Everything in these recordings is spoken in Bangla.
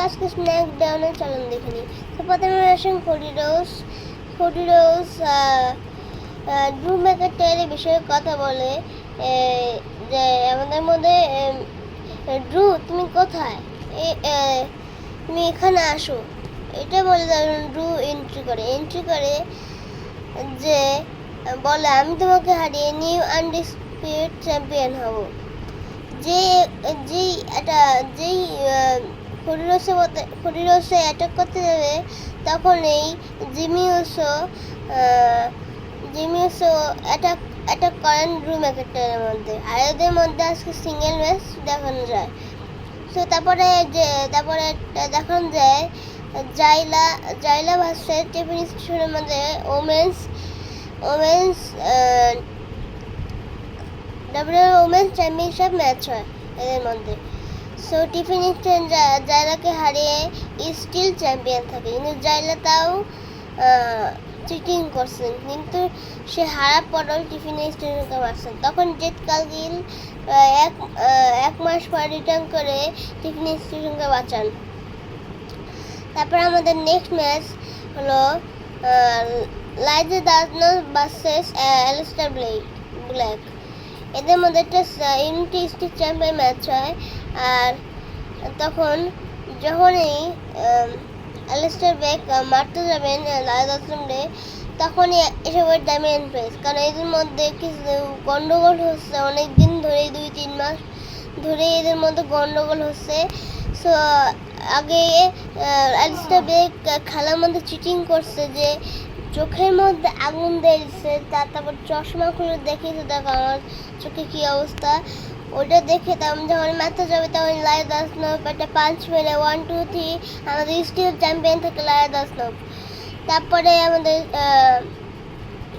আজকে স্ম্যাকডাউনের চ্যালেঞ্জ দেখে নিই। তো প্রথমে আসেন কোডি রোজ ড্রু ম্যাকইন্টায়ারের বিষয়ে কথা বলে যে আমাদের মধ্যে ড্রু তুমি কোথায়, তুমি এখানে আসো, এটা বলে ড্রু এন্ট্রি করে যে বলে আমি তোমাকে হারিয়ে নিউ আনডিসপিউটেড চ্যাম্পিয়ন হব। যেই খরিরসে অ্যাটাক করতে যাবে তখন এই জিমি উসো অ্যাটাক করেন ড্রু ম্যাকইন্টায়ারের মধ্যে, আর এদের মধ্যে আজকে সিঙ্গেল ম্যাচ দেখানো যায়। তো তারপরে দেখানো যায় জাইলা ভার্সেস টিফিনি স্টেশনের মধ্যে ওমেন্স ওমেন্স চ্যাম্পিয়নশিপ ম্যাচ হয় এদের মধ্যে। সো টিফিনি জাইলাকে হারিয়ে স্টিল চ্যাম্পিয়ন থাকে, কিন্তু জাইলা তাও চিটিং করছেন, কিন্তু সে হারার পরেও টিফিনি স্টেশনকে মারছেন। তখন জেট কার্গিল এক মাস পর রিটার্ন করে টিফিনি স্টেশনকে বাঁচান। তারপর আমাদের নেক্সট ম্যাচ হলো লাইজা দাসনস ভার্সেস অ্যালিস্টার ব্ল্যাক। এদের মধ্যে একটা ইউনিটি স্টিক চ্যাম্পিয়ন ম্যাচ হয়। আর যখনই অ্যালিস্টার ব্ল্যাক মারতে যাবেন লাইজা দাসনসকে, তখনই এসবের ড্যামেজ প্রেস, কারণ এদের মধ্যে কিছু গন্ডগোল হচ্ছে অনেক দিন ধরে, 2-3 মাস ধরে এদের মধ্যে গন্ডগোল হচ্ছে। সো আগে অ্যালিস্টার ব্ল্যাক খেলার মধ্যে চিটিং করছে, যে চোখের মধ্যে আগুন দিয়েছে, তারপর চশমা খুলে দেখিয়েছে, দেখো আমার চোখে কী অবস্থা। ওটা দেখে তখন যখন মারতে যাবে তখন লাইজা দাসনস একটা পাঞ্চ মেরে 1-2-3 আমাদের স্টিল চ্যাম্পিয়ন থেকে লাইজা দাসনস। তারপরে আমাদের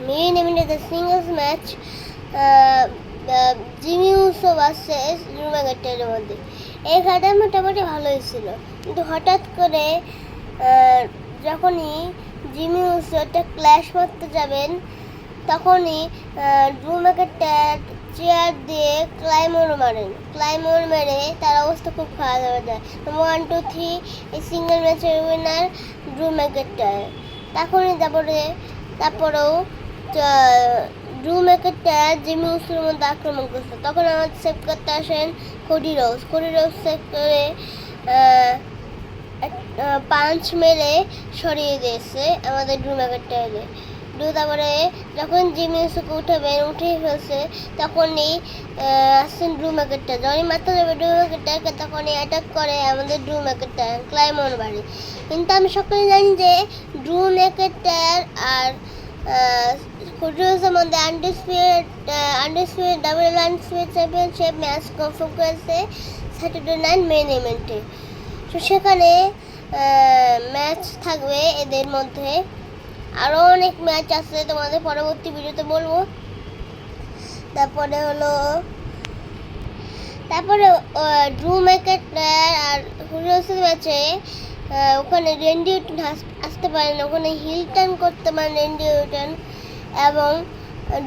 মেইন ইভেন্টের singles match Jimmy Uso versus Drew ম্যাকইন্টায়ারের মধ্যে। এই খেলাটা মোটামুটি ভালোই ছিল, কিন্তু হঠাৎ করে যখনই জিমি উসো একটা ক্ল্যাশ মারতে যাবেন, তখনই ড্রু ম্যাকইন্টায়ার চেয়ার দিয়ে ক্লাইমোর মেরে তার অবস্থা খুব খারাপ হয়ে যায়। 1-2-3 এই সিঙ্গেল ম্যাচের উইনার ড্রু ম্যাকইন্টায়ার। তারপরেও ড্রু ম্যাকইন্টায়ার জিমি উসোর মধ্যে আক্রমণ করছে, তখন আমাদের সেভ করতে আসেন কোডি রোজ সেভ করে পাঞ্চ মেরে সরিয়ে দিয়েছে আমাদের ড্রু ম্যাকইন্টায়ারকে। তারপরে যখন জিমি উসোকে উঠিয়ে ফেলছে, তখনই আসছেন ড্রু ম্যাকইন্টায়ার। যখনই মারতে যাবে ড্রু ম্যাকইন্টায়ারকে, তখনই অ্যাটাক করে আমাদের ড্রু ম্যাকইন্টায়ার ক্লাইমোর বাড়ি। কিন্তু আমি সকলে জানি যে ড্রু ম্যাকইন্টায়ার আর কোডি রোজের মধ্যে undisputed double undisputed championship match confirm করেছে স্যাটারডে নাইট মেইন ইভেন্টে। তো সেখানে ম্যাচ থাকবে এদের মধ্যে, আরও অনেক ম্যাচ আছে, তোমাদের পরবর্তী ভিডিওতে বলবো। তারপরে ড্রু ম্যাকইন্টায়ার আর কোডি রোজের ম্যাচে ওখানে রেন্ডি ওরটন আসতে পারেন, ওখানে হিল টার্ন করতে পারেন রেন্ডি ওরটন, এবং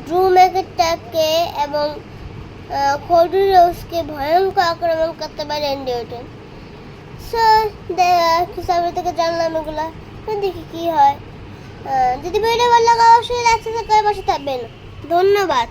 ড্রু ম্যাকইন্টায়ারকে এবং কোডি রোজকে ভয়ঙ্কর আক্রমণ করতে পারে রেন্ডি ওরটন। সো সামনে থেকে জানলাম এগুলা, দেখি কি হয়। যদি ভিডিও ভালো লাগে অবশ্যই লাইক সাবস্ক্রাইব করে পাশে থাকবেন। ধন্যবাদ।